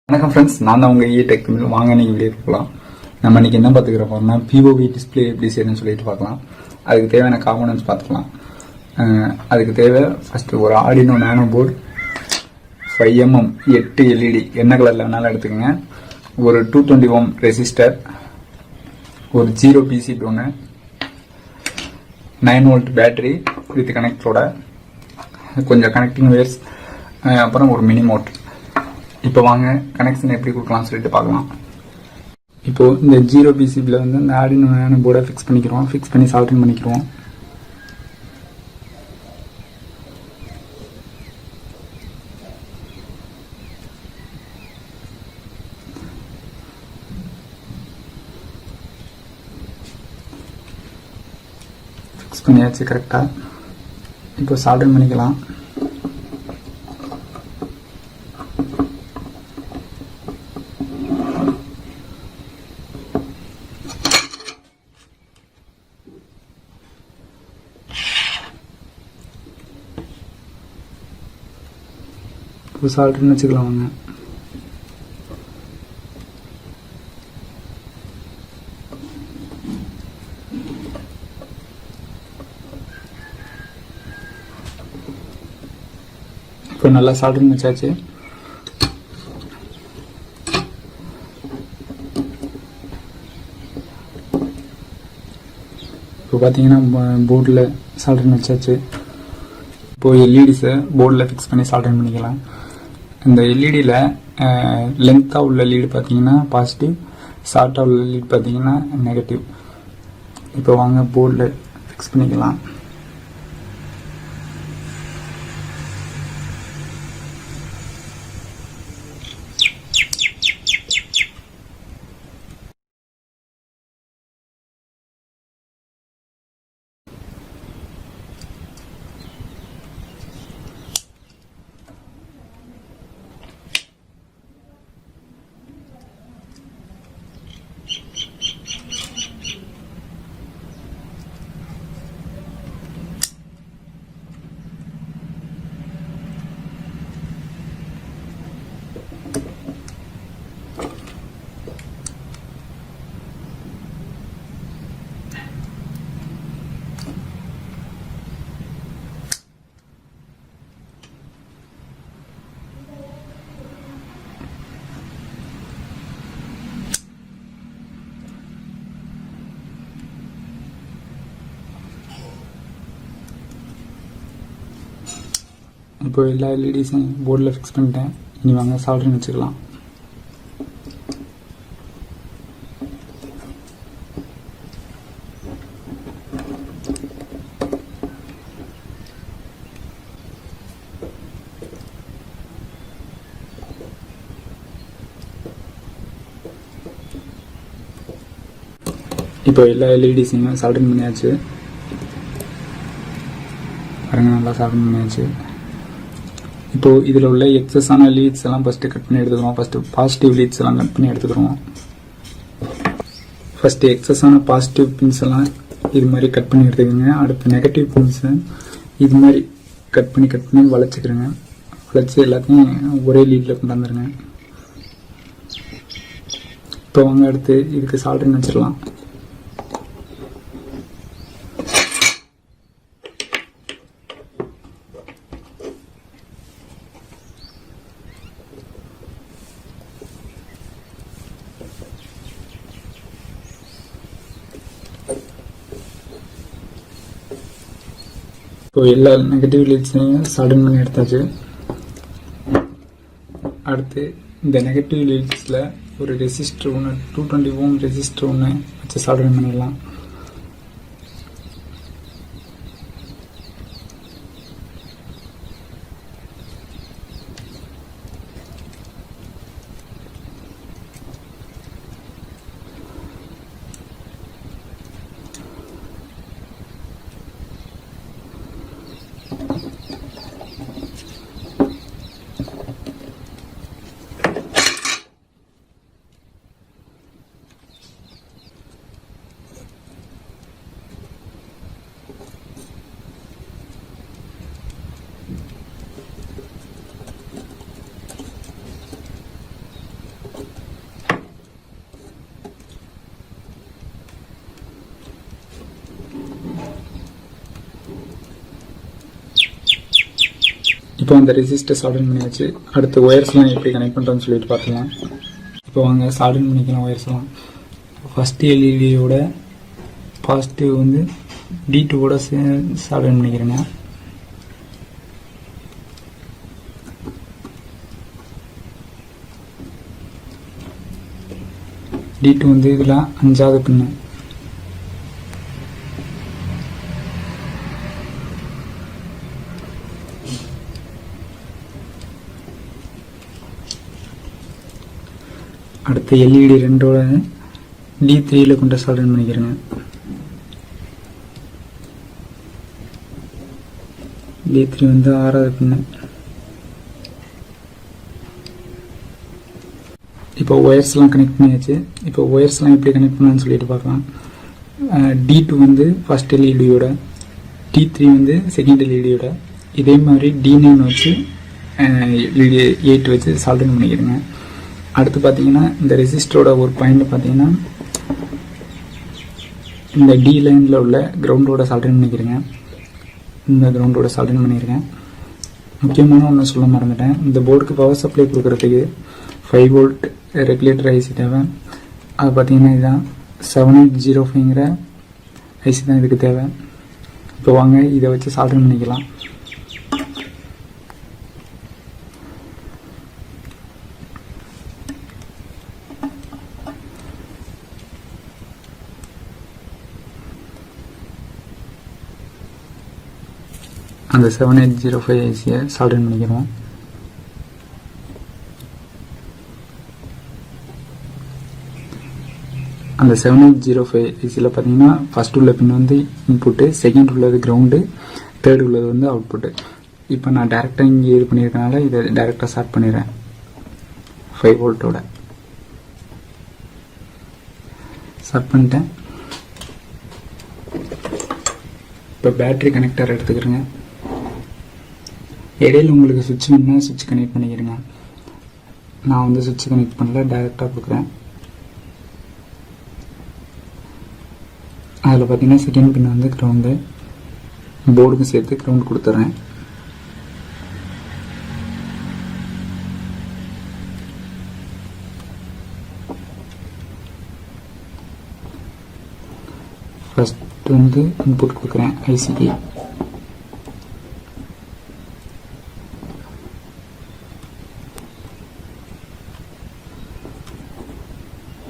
வணக்கம் ஃப்ரெண்ட்ஸ், நான் தான் உங்கள் டெக் தமிழ். வாங்க நீங்கள் வீடியோ பார்க்கலாம். நம்ம இன்றைக்கி என்ன பார்த்துக்கிற போகிறோம்னா POV டிஸ்பிளே எப்படி செய்யணும்னு சொல்லிட்டு பார்க்கலாம். அதுக்கு தேவையான காம்போனன்ட்ஸ் பார்த்துக்கலாம். அதுக்கு தேவை ஃபஸ்ட்டு ஒரு Arduino nano board, 5mm 8 LED என்ன கலரில் வேணாலும் எடுத்துக்கோங்க, ஒரு 220 ohm ரெசிஸ்டர், ஒரு 0 PCB ஒன்று, 9 volt பேட்டரி வித் கனெக்டரோட, கொஞ்சம் கனெக்டிங் வேர்ஸ், அப்புறம் ஒரு மினி மோட்டர். இப்போ வாங்க கனெக்ஷன் எப்படி கொடுக்கலாம்னு சொல்லிட்டு பார்க்கலாம். இப்போது இந்த 0 PCBயில் வந்து இந்த Arduino nano போர்டை ஃபிக்ஸ் பண்ணிக்கிறோம். ஃபிக்ஸ் பண்ணி சால்டரிங் பண்ணிக்கிறோம். ஃபிக்ஸ் பண்ணியாச்சு கரெக்டாக. இப்போ சால்டரிங் பண்ணிக்கலாம். இப்போ சால்ட்னு வச்சுக்கலாம் வாங்க. இப்போ நல்லா சால்ட்னு வச்சாச்சு. இப்போ பார்த்தீங்கன்னா போர்டில் சால்ட்ரிங் வச்சாச்சு. இப்போது எல்இடிஸை போர்டில் ஃபிக்ஸ் பண்ணி சால்ட்ரிங் பண்ணிக்கலாம். இந்த எல்இடியில் லென்த்தாக உள்ள லீடு பார்த்தீங்கன்னா பாசிட்டிவ், ஷார்ட்டாக உள்ள லீடு பார்த்தீங்கன்னா நெகட்டிவ். இப்போ வாங்க போர்டில் ஃபிக்ஸ் பண்ணிக்கலாம். இப்போ எல்லா எல்இடிஸும் போர்டில் ஃபிக்ஸ் பண்ணிட்டேன். இனி வாங்க சால்ட்ரிங் வச்சுக்கலாம். இப்போ எல்லா எல்இடிஸையும் சால்ட்ரிங் பண்ணியாச்சு. பாருங்க, நல்லா சால்ட்ரிங் பண்ணியாச்சு. இப்போது இதில் உள்ள எக்ஸஸான லீட்ஸ் எல்லாம் ஃபஸ்ட்டு கட் பண்ணி எடுத்துக்கிறோம். ஃபஸ்ட்டு பாசிட்டிவ் லீட்ஸ் எல்லாம் கட் பண்ணி எடுத்துக்கிறோம். ஃபஸ்ட்டு எக்ஸஸான பாசிட்டிவ் பின்ஸ் எல்லாம் இது மாதிரி கட் பண்ணி எடுத்துக்கோங்க. அடுத்து நெகட்டிவ் பின்ஸை இது மாதிரி கட் பண்ணி வளைச்சிக்கிறேங்க. வளைச்சி எல்லாத்தையும் ஒரே லீடில் கொண்டாந்துருங்க. இப்போ வாங்க அடுத்து இதுக்கு சால்ட்ரிங் வச்சிடலாம். இப்போ எல்லா நெகட்டிவ் லீட்ஸையும் சால்டரிங் பண்ணி எடுத்தாச்சு. அடுத்து இந்த நெகட்டிவ் லீட்ஸில் ஒரு ரெசிஸ்டர் ஒன்று, 220 ohm ரெசிஸ்டர் ஒன்று வச்சு சால்டரிங் பண்ணிடலாம். இப்போ அந்த ரெசிஸ்டர் சால்டரிங் பண்ணியாச்சு. அடுத்து ஒயர்ஸ்லாம் எப்படி கனெக்ட் பண்ணுறோன்னு சொல்லிட்டு பார்த்துக்கலாம். இப்போ வாங்க சால்டரிங் பண்ணிக்கலாம் ஒயர்ஸ்லாம். ஃபஸ்ட்டு எல்இடியோட பாசிட்டிவ் வந்து D2ஓட சால்டரிங் பண்ணிக்கிறேங்க. D2 வந்து இதில் 5வது பின்னு. அடுத்து எல்இடி 2ஓட D3ல கொண்டு சால்டரிங் பண்ணிக்கிறேங்க. D3 வந்து 6வது பின்னு. இப்போ ஒயர்ஸ்லாம் கனெக்ட் பண்ணியாச்சு. இப்போ ஒயர்ஸ்லாம் எப்படி கனெக்ட் பண்ணலான்னு சொல்லிட்டு பார்க்கலாம். D2 வந்து ஃபர்ஸ்ட் எல்இடியோட, D3 வந்து செகண்ட் எல்இடியோட, இதே மாதிரி D9 வச்சு எல்இடி 8 வச்சு சால்டரிங் பண்ணிக்கிறேங்க. அடுத்து பார்த்தீங்கன்னா இந்த ரெசிஸ்டரோட ஒரு பாயிண்ட் பார்த்தீங்கன்னா இந்த D லைனில் உள்ள கிரவுண்டோட சால்டரிங் பண்ணிக்கிறேங்க. இந்த கிரவுண்டோட சால்டரிங் பண்ணியிருக்கேன். முக்கியமான ஒன்று சொல்ல மறந்துட்டேன். இந்த போர்டுக்கு பவர் சப்ளை கொடுக்குறதுக்கு 5 வோல்ட் ரெகுலேட்டர் ஐசி தேவை. அது பார்த்தீங்கன்னா இதுதான் 7805ங்கிற ஐசி தான் இதுக்கு தேவை. இப்போ வாங்க இதை வச்சு சால்டரிங் பண்ணிக்கலாம். அந்த 7805 ஐசியை சால்டரிங் பண்ணிக்கிறோம். அந்த 7805 ஐசியில் பார்த்தீங்கன்னா ஃபர்ஸ்ட் உள்ள பின் வந்து இன்புட்டு, செகண்ட் உள்ளது கிரவுண்டு, தேர்ட் உள்ளது வந்து அவுட்புட்டு. இப்போ நான் டேரெக்டாக இங்கே இது பண்ணியிருக்கனால இதை டேரெக்டாக ஸ்டார்ட் பண்ணிடுறேன் 5 வோல்ட்டோட. ஸ்டார்ட் பண்ணிட்டேன். இப்போ பேட்ரி கனெக்டர் எடுத்துக்கிறேங்க. இடையில உங்களுக்கு சுவிட்ச் வேணும்னா சுவிட்ச் கனெக்ட் பண்ணிக்கிறேங்க. நான் வந்து சுவிட்ச் கனெக்ட் பண்ணல, டைரெக்டாக கொடுக்குறேன். அதில் பார்த்தீங்கன்னா செகண்ட் பின் வந்து கிரவுண்டு, போர்டுக்கும் சேர்த்து கிரவுண்ட் கொடுத்துட்றேன். ஃபர்ஸ்ட் வந்து இன்புட் கொடுக்குறேன் ஐசிக்கு.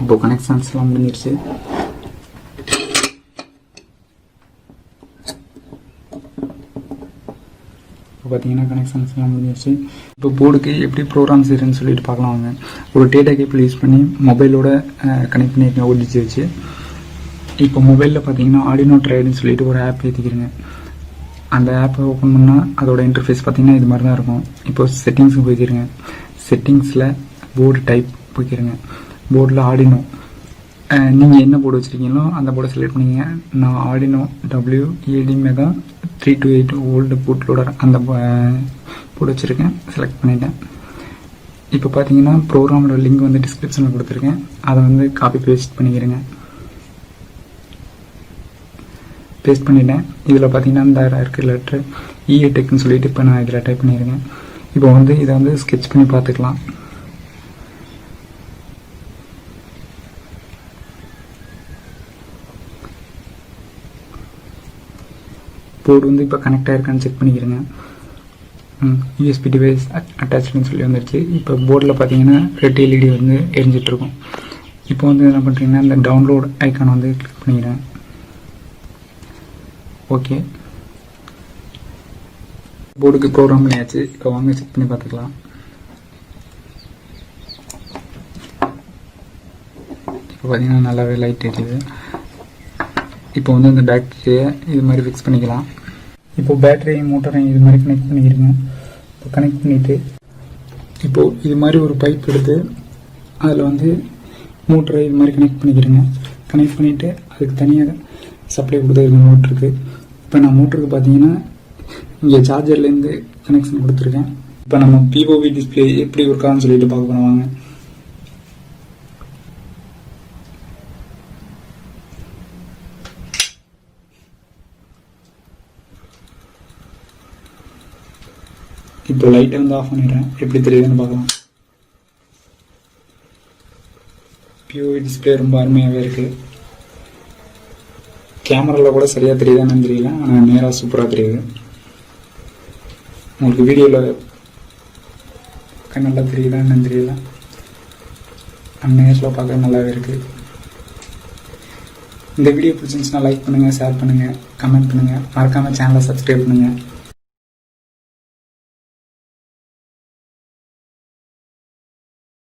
இப்போ கனெக்ஷன்ஸ்லாம் முடிஞ்சிருச்சு. பார்த்தீங்கன்னா கனெக்ஷன்ஸ்லாம் முடிஞ்சிருச்சு. இப்போ போர்டுக்கு எப்படி ப்ரோக்ராம் செய்கிறேன்னு சொல்லிட்டு பார்க்கலாம் வாங்க. ஒரு டேட்டா கேபிள் யூஸ் பண்ணி மொபைலோட கனெக்ட் பண்ணியிருக்கேன் ஓடிஜி வச்சு. இப்போ மொபைலில் பார்த்தீங்கன்னா ஆர்டினோ ட்ரைடுன்னு சொல்லிட்டு ஒரு ஆப் ஏற்றிக்கிறேங்க. அந்த ஆப்பை ஓப்பன் பண்ணால் அதோட இன்டர்ஃபேஸ் பார்த்தீங்கன்னா இது மாதிரி தான் இருக்கும். இப்போ செட்டிங்ஸுக்கு போய்க்கிறேங்க. செட்டிங்ஸில் போர்டு டைப் போய்க்கிறேங்க. போர்டில் ஆர்டினோ, நீங்கள் என்ன போர்டு வச்சுருக்கீங்களோ அந்த போர்டை செலக்ட் பண்ணிங்க. நான் Arduino WED mega 328 old boot loader அந்த போர்டு வச்சுருக்கேன், செலக்ட் பண்ணிட்டேன். இப்போ பார்த்தீங்கன்னா ப்ரோக்ராமோட லிங்க் வந்து டிஸ்கிரிப்ஷனில் கொடுத்துருக்கேன். அதை வந்து காப்பி பேஸ்ட் பண்ணிக்கிறேங்க. பேஸ்ட் பண்ணிட்டேன். இதில் பார்த்தீங்கன்னா இந்த இருக்குது லெட்ரு EATechன்னு சொல்லிட்டு இப்போ நான் இதில் டைப் பண்ணியிருக்கேன். இப்போ வந்து இதை வந்து ஸ்கெட்ச் பண்ணி பார்த்துக்கலாம். போர்டு வந்து இப்போ கனெக்ட் ஆகிருக்கான்னு செக் பண்ணிக்கிறேங்க. USB டிவைஸ் அட்டாச்னு சொல்லி வந்துருச்சு. இப்போ போர்டில் பார்த்தீங்கன்னா ரெட் LED வந்து எரிஞ்சிட்ருக்கும். இப்போ வந்து என்ன பண்ணுறீங்கன்னா இந்த டவுன்லோட் ஐக்கான் வந்து கிளிக் பண்ணிக்கிறேன். ஓகே, போர்டுக்கு ப்ரோக்ராம் பண்ணியாச்சு. இப்போ வாங்க செக் பண்ணி பார்த்துக்கலாம். இப்போ பார்த்தீங்கன்னா நல்லாவே லைட் எரியுது. இப்போ வந்து இந்த பேட்டரியை இது மாதிரி ஃபிக்ஸ் பண்ணிக்கலாம். இப்போ பேட்டரியும் மோட்டரையும் இது மாதிரி கனெக்ட் பண்ணிக்கிறேங்க. இப்போ கனெக்ட் பண்ணிவிட்டு இப்போது இது மாதிரி ஒரு பைப் எடுத்து அதில் வந்து மோட்டரை இது மாதிரி கனெக்ட் பண்ணிக்கிறேங்க. கனெக்ட் பண்ணிவிட்டு அதுக்கு தனியாக சப்ளை கொடுத்துருக்கேன் மோட்டருக்கு. இப்போ நான் மோட்டருக்கு பார்த்தீங்கன்னா இங்கே சார்ஜர்லேருந்து கனெக்ஷன் கொடுத்துருக்கேன். இப்போ நம்ம POV டிஸ்பிளே எப்படி ஒர்க்கான்னு சொல்லிட்டு பார்க்க போகிறோம் வாங்க. இப்போ லைட்டை வந்து ஆஃப் பண்ணிடுறேன், எப்படி தெரியுதுன்னு பார்க்கலாம். POV டிஸ்பிளே ரொம்ப அருமையாகவே இருக்குது. கேமராவில் கூட சரியாக தெரியுதான்னு தெரியல, ஆனால் நேராக சூப்பராக தெரியுது. உங்களுக்கு வீடியோவில் நல்லா தெரியுதான்னு தெரியல, நேரில் பார்க்க நல்லாவே இருக்குது. இந்த வீடியோ பிடிச்சிருந்துச்சுன்னா லைக் பண்ணுங்கள், ஷேர் பண்ணுங்கள், கமெண்ட் பண்ணுங்கள், மறக்காமல் சேனலை சப்ஸ்கிரைப் பண்ணுங்கள்.